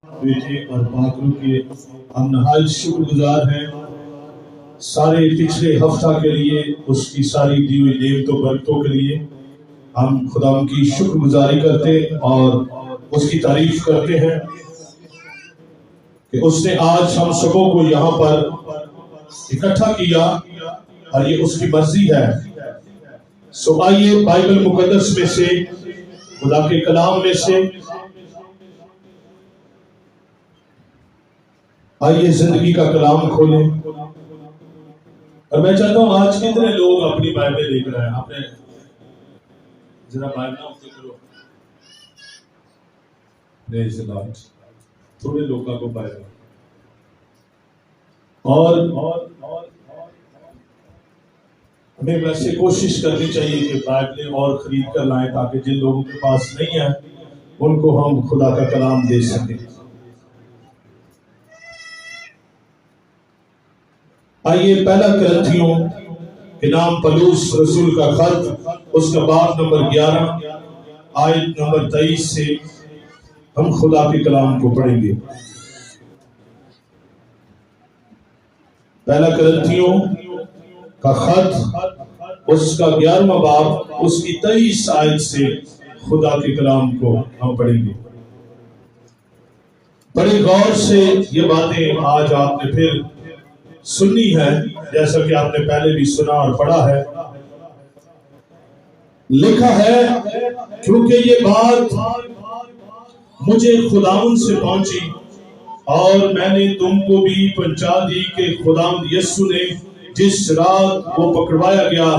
بیٹے اور پاکروں کے ہم نہایت شکر گزار ہیں سارے پچھلے ہفتہ کے لیے، اس کی ساری دی ہوئی نعمتوں برکتوں کے لیے ہم خدا ان کی شکر گزاری کرتے اور اس کی تعریف کرتے ہیں کہ اس نے آج ہم سبوں کو یہاں پر اکٹھا کیا اور یہ اس کی مرضی ہے۔ سو آئیے بائبل مقدس میں سے، خدا کے کلام میں سے آئیے زندگی کا کلام کھولیں۔ اور میں چاہتا ہوں آج کتنے لوگ اپنی بائبل دیکھ رہے ہیں؟ آپ نے ذرا بائبل اوپن کرو۔ پریز دی لارڈ۔ تھوڑے لوگوں کو بائبل اور ہمیں ویسے کوشش کرنی چاہیے کہ بائبلیں اور خرید کر لائیں تاکہ جن لوگوں کے پاس نہیں ہے ان کو ہم خدا کا کلام دے سکیں۔ آئیے پہلا کرنتھیوں کے نام پولس رسول کا خط، اس کا باب نمبر 11 آیت نمبر 23 سے ہم خدا کے کلام کو پڑھیں گے۔ پہلا کرنتھیوں کا خط، اس کا 11واں باب، اس کی 23 آیت سے خدا کے کلام کو ہم پڑھیں گے۔ بڑے غور سے یہ باتیں آج آپ نے پھر سنی ہے، جیسا کہ آپ نے پہلے بھی سنا اور پڑھا ہے۔ لکھا ہے کیونکہ یہ بات مجھے خداوند سے پہنچی اور میں نے تم کو بھی پہنچا دی کہ خداوند یسوع نے جس رات وہ پکڑوایا گیا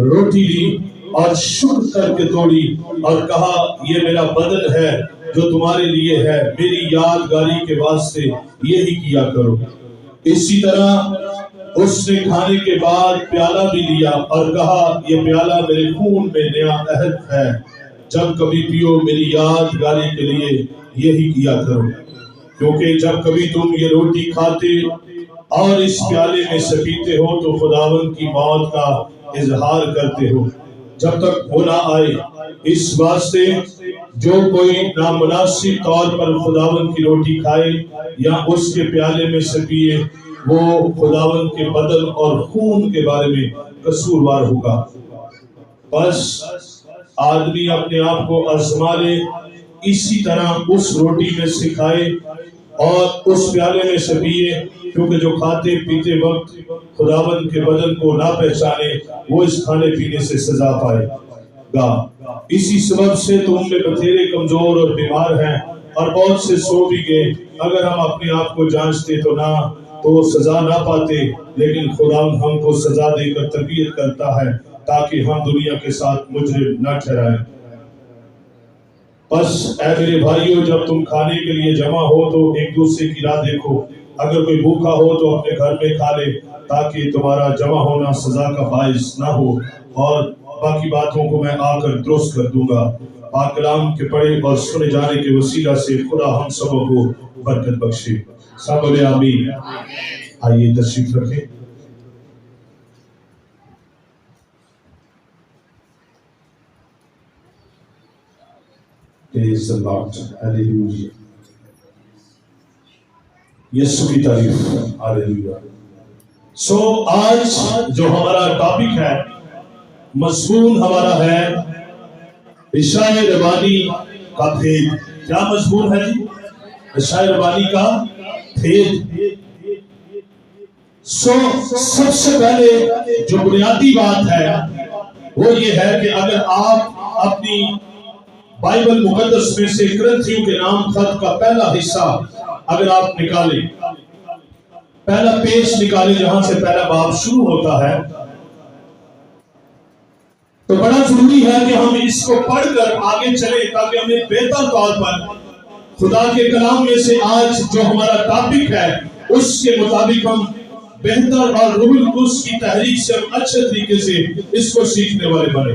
روٹی لی اور شکر کر کے توڑی اور کہا یہ میرا بدن ہے جو تمہارے لیے ہے، میری یادگاری کے واسطے یہی کیا کرو۔ اسی طرح اس نے کھانے کے بعد پیالہ بھی لیا اور کہا یہ پیالہ میرے خون میں نیا عہد ہے، جب کبھی پیو میری یادگاری کے لیے یہی کیا کرو۔ کیونکہ جب کبھی تم یہ روٹی کھاتے اور اس پیالے میں سے پیتے ہو تو خداوند کی موت کا اظہار کرتے ہو جب تک وہ نہ آئے۔ اس واسطے جو کوئی نامناسب طور پر خداوند کی روٹی کھائے یا اس کے پیالے میں سے پیے وہ خداوند کے بدن اور خون کے بارے میں قصوروار ہوگا۔ بس آدمی اپنے آپ کو آزما لے، اسی طرح اس روٹی میں سے کھائے اور اس پیالے میں سے پیے، کیونکہ جو کھاتے پیتے وقت خداوند کے بدن کو نہ پہچانے وہ اس کھانے پینے سے سزا پائے گا۔ اسی سبب سے تم میں بتھیرے کمزور اور بیمار ہیں اور بہت سے سو بھی گئے۔ اگر ہم اپنے آپ کو جانچتے تو سزا نہ پاتے، لیکن خداوند ہم کو سزا دے کر تربیت کرتا ہے تاکہ ہم دنیا کے ساتھ مجرم نہ ٹھہرائیں۔ بس اے میرے بھائیو، جب تم کھانے کے لیے جمع ہو تو ایک دوسرے کی راہ دیکھو۔ اگر کوئی بھوکا ہو تو اپنے گھر میں کھا لے تاکہ تمہارا جمع ہونا سزا کا باعث نہ ہو، اور باقی باتوں کو میں آ کر درست کر دوں گا۔ پاک کلام کے پڑھے اور سنے جانے کے وسیلہ سے خدا ہم سب کو برکت بخشے۔ سب بولے آمین۔ آئیے تشریف رکھیں۔ Praise the Lord. Hallelujah. یسوع کی تعریف۔ Hallelujah. سو آج جو ہمارا ٹاپک ہے، مضمون ہمارا ہے عشاء ربانی کا بھید۔ کیا مضمون ہے جی؟ عشاء ربانی کا بھید۔ سب سے پہلے جو بنیادی بات ہے وہ یہ ہے کہ اگر آپ اپنی بائبل مقدس میں سے کرنتھیوں کے نام خط کا پہلا حصہ اگر آپ نکالیں، پہلا پیج نکالیں جہاں سے پہلا باب شروع ہوتا ہے، تو بڑا ضروری ہے کہ ہم اس کو پڑھ کر آگے چلیں تاکہ ہمیں بہتر طور پر خدا کے کلام میں سے آج جو ہمارا ٹاپک ہے اس کے مطابق ہم بہتر اور روح القدس کی تحریک سے ہم اچھے طریقے سے اس کو سیکھنے والے بنے۔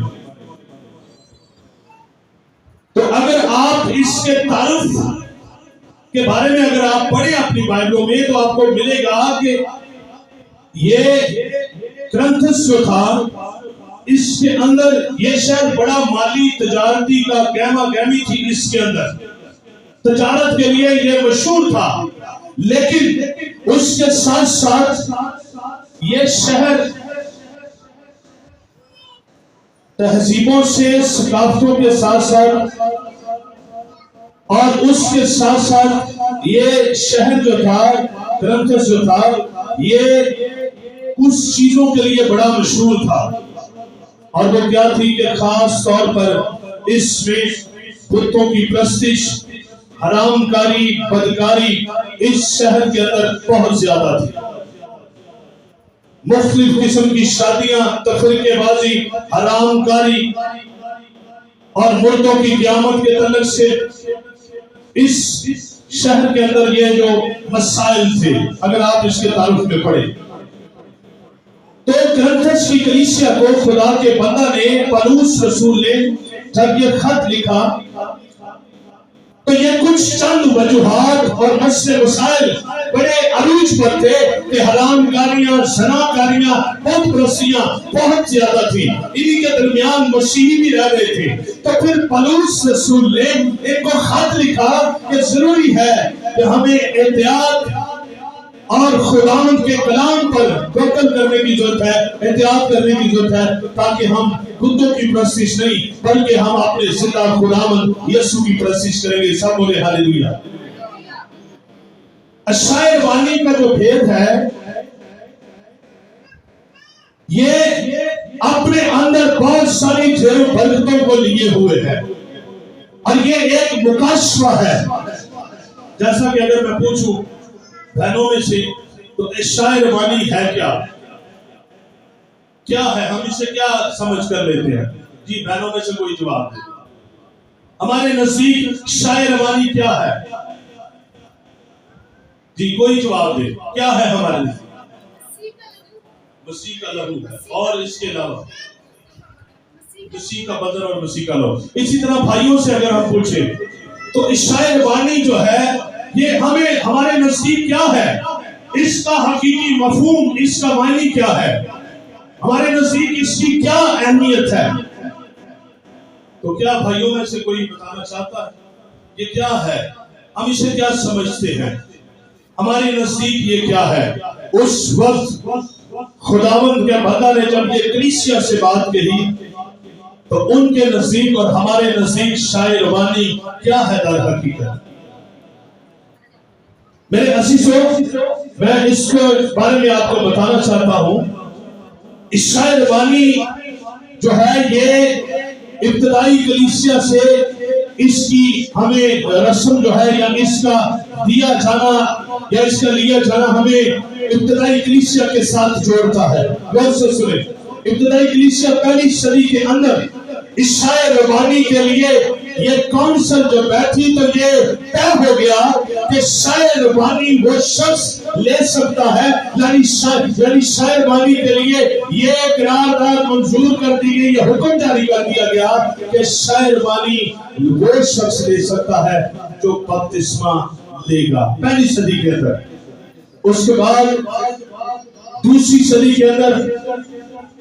تو اگر آپ اس کے تعارف کے بارے میں اگر آپ پڑھیں اپنی بائبلوں میں تو آپ کو ملے گا کہ یہ کرنتھس جو تھا اس کے اندر یہ شہر بڑا مالی تجارتی کا گہما گہمی تھی اس کے اندر، تجارت کے لیے یہ مشہور تھا، لیکن اس کے ساتھ ساتھ یہ شہر تہذیبوں سے، ثقافتوں کے ساتھ ساتھ، اور اس کے ساتھ ساتھ یہ شہر جو تھا، کرنتھس جو تھا، یہ کچھ چیزوں کے لیے بڑا مشہور تھا، اور وہ کیا تھی کہ خاص طور پر اس میں بتوں کی پرستش، حرام کاری، بدکاری اس شہر کے اندر بہت زیادہ تھی۔ مختلف قسم کی شادیاں، تفریقے بازی، حرام کاری اور مردوں کی قیامت کے تعلق سے اس شہر کے اندر یہ جو مسائل تھے، اگر آپ اس کے تعلق میں پڑھیں تو کرنتھس کی کلیسیا کو خدا کے بندہ نے، پولس رسول نے جب یہ خط لکھا تو یہ کچھ چند وجوہات اور مسائل بڑے عروج پر تھے کہ حرام کاریاں، زنا کاریاں، بت پرستیاں بہت زیادہ تھی، انہی کے درمیان مسیحی بھی رہ رہے تھے۔ تو پھر پولس رسول نے ان کو خط لکھا کہ ضروری ہے کہ ہمیں احتیاط اور خداوند کے کلام پر توکل کرنے کی ضرورت ہے، احتیاط کرنے کی ضرورت ہے، تاکہ ہم بتوں کی پرستش نہیں بلکہ ہم اپنے زندہ خداوند یسوع کی پرستش کریں گے۔ سب بولے ہاللیلویہ۔ اشعیا وانی کا جو بھید ہے، یہ اپنے اندر بہت ساری برکتوں کو لیے ہوئے ہے، اور یہ ایک مکاشفہ ہے۔ جیسا کہ اگر میں پوچھوں بہنوں میں سے تو اشعیا وانی ہے کیا ہے؟ ہم اسے کیا سمجھ کر لیتے ہیں؟ جی بہنوں میں سے کوئی جواب دے۔ ہمارے نزدیک اشعیا وانی کیا ہے؟ جی کوئی جواب دے، کیا ہے ہمارے نزدیک؟ مسیح کا لہو ہے، اور اس کے علاوہ مسیح کا بدن اور مسیح کا لہو۔ اسی طرح بھائیوں سے اگر ہم پوچھیں تو اشعیا وانی جو ہے یہ ہمارے نزدیک کیا ہے؟ اس کا حقیقی مفہوم، اس کا معنی کیا ہے؟ ہمارے نزدیک اس کی کیا اہمیت ہے؟ تو کیا بھائیوں میں سے کوئی بتانا چاہتا ہے یہ کیا ہے؟ ہم اسے کیا سمجھتے ہیں؟ ہمارے نزدیک یہ کیا ہے؟ اس وقت خداوند کے بندہ نے جب یہ کلیسیا سے بات کہی تو ان کے نزدیک اور ہمارے نزدیک اشعیا وانی کیا ہے در حقیقت؟ میرے عزیزوں، میں اس کے بارے میں آپ کو بتانا چاہتا ہوں۔ اشعیا وانی جو ہے یہ ابتدائی کلیسیا سے اس کی ہمیں رسم جو ہے یا اس کا دیا جانا یا اس کا لیا جانا ہمیں ابتدائی کلیسیا کے ساتھ جوڑتا ہے۔ غور سے سنیں، ابتدائی کلیسیا پہلی صدی کے اندر اشعیا وانی کے لیے یہ کونسل جو بیٹھی تو یہ طے ہو گیا کہ اشعیا وانی وہ شخص لے سکتا ہے، یعنی اشعیا وانی کے لیے یہ قرارداد منظور کر دی گئی، یہ حکم جاری کر دیا گیا کہ اشعیا وانی وہ شخص لے سکتا ہے جو بپتسمہ لے گا، پہلی صدی کے اندر۔ اس کے بعد دوسری صدی کے اندر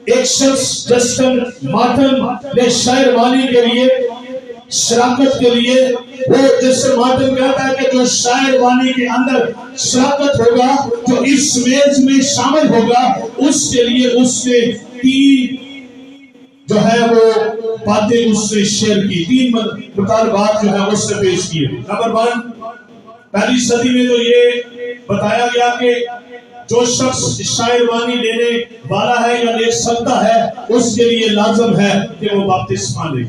ایک شخص جسٹن مارٹن نے اشعیا وانی کے لیے شراکت کے لیے، وہ جسٹن مارٹن کہتا ہے کہ جو اشعیا وانی کے اندر شراکت ہوگا، جو اس میز میں شامل ہوگا، اس کے لیے اس نے 3 جو ہے وہ باتیں اس سے شیئر کی، 3 مطالبات جو ہے اس سے پیش کیے۔ نمبر 1، پہلی صدی میں تو یہ بتایا گیا کہ جو شخص اشعیا وانی لینے والا ہے یا لے سکتا ہے اس کے لیے لازم ہے کہ وہ بپتسمہ لے۔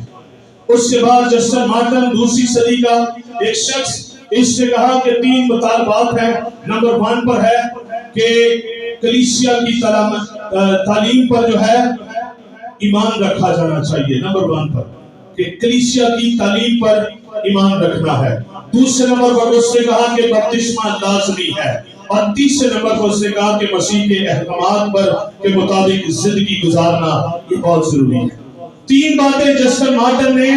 اس کے بعد جسٹن مارٹن دوسری صدی کا ایک شخص، اس نے کہا کہ 3 مطالبات ہیں۔ نمبر 1 پر ہے کہ کلیسیا کی تعلیم پر جو ہے ایمان رکھا جانا چاہیے، نمبر 1 پر کہ کلیسیا کی تعلیم پر ایمان رکھنا ہے۔ دوسرے نمبر پر اس نے کہا کہ بپتسمہ لازمی ہے، اور تیسرے نمبر پر اس نے کہا کہ مسیح کے احکامات پر کے مطابق زندگی گزارنا یہ بہت ضروری ہے۔ 3 باتیں جسٹن مارٹن نے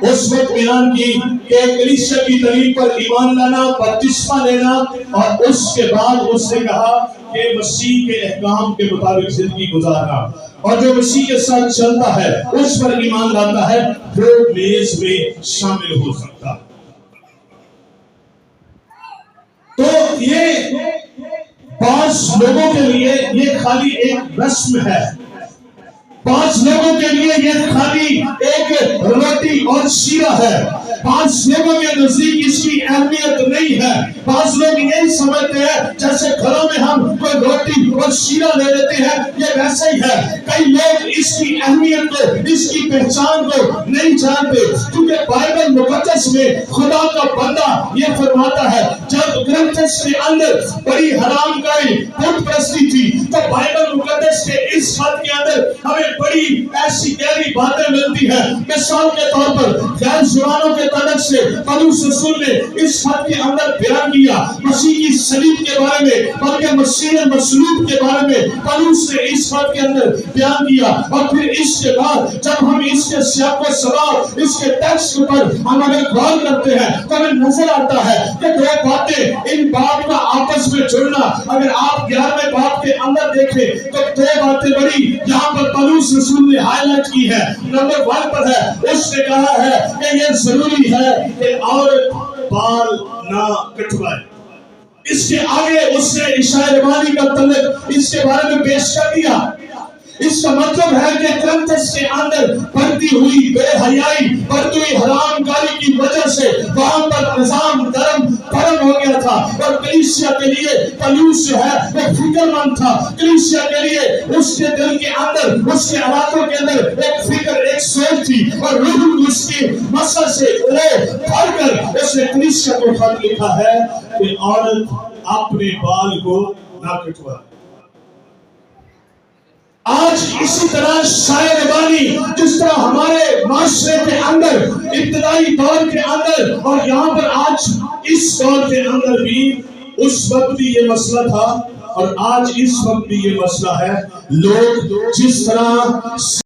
اس وقت بیان کی کہ کلیسیا کی تعلیم پر ایمان لانا، بپتسمہ لینا، اور اس کے بعد اس نے کہا کہ مسیح کے احکام کے مطابق زندگی گزارنا، اور جو مسیح کے ساتھ چلتا ہے اس پر ایمان لاتا ہے وہ میز میں شامل ہو سکتا ہے۔ 5 لوگوں کے لیے یہ خالی ایک رسم ہے، 5 لوگوں کے لیے یہ خالی ایک روٹی اور شیرہ ہے، 5 لوگوں کے نزدیک اس کی اہمیت نہیں ہے۔ 5 لوگ یہی سمجھتے ہیں جیسے گھروں میں ہم کوئی روٹی اور شیرہ لے لیتے ہیں، یہ ویسے ہی ہے۔ کئی لوگ اس کی اہمیت کو، اس کی پہچان کو نہیں جانتے، کیونکہ بائبل مقدس میں خدا کا بندہ یہ فرماتا ہے جب گرنتھس کے اندر بڑی حرام کاری بت پرستی تھی تو بائبل مقدس کے اس خط کے اندر ہمیں بڑی ایسی گہری باتیں ملتی ہیں۔ مثال کے طور پر غیر زبانوں کے تعلق سے پولس رسول نے اس خط کے اندر بیان کیا مسیح کی صلیب کے بارے میں، بلکہ مسیح مصلوب کے بارے میں پولس نے اس خط کے اندر بیان کیا۔ اور پھر اس کے بعد جب ہم اس کے سیاق و سباق، اس کے ٹیکسٹ پر ہم اگر غور کرتے ہیں تو ہمیں نظر آتا ہے کہ 2 باتیں ان باب کا آپس میں جڑنا، اگر آپ 11ویں باب کے اندر دیکھیں تو 2 باتیں بڑی یہاں پر پولس رسول نے ہائی لائٹ کی ہے۔ نمبر 1 پر ہے، اس نے کہا ہے کہ یہ ضروری ہے کہ عورت بال نہ کٹوائے۔ اس کے آگے اس نے عشاء روانی کا تعلق اس کے بارے میں پیش کر دیا۔ اس کا مطلب ہے کہ گرنتھس کے اندر بڑھتی ہوئی بے حیائی، بڑھتی ہوئی حرام کاری کی وجہ سے وہاں پر نظام دھرم ہو گیا تھا، اور کلیسیا کے لیے پولس جو ہے وہ فکر مند تھا۔ کلیسیا کے لیے اس کے دل کے اندر، اس کے علاقوں کے اندر ایک فکر، ایک سوچ تھی، اور روح القدس کی مسل سے بھر کر اس نے کلیسیا کو خط لکھا ہے کہ عورت اپنے بال کو نہ کٹوائے۔ آج اسی طرح شاعر بانی جس طرح ہمارے معاشرے کے اندر ابتدائی دور کے اندر اور یہاں پر آج اس دور کے اندر بھی اس وقت بھی یہ مسئلہ تھا اور آج اس وقت بھی یہ مسئلہ ہے، لوگ جس طرح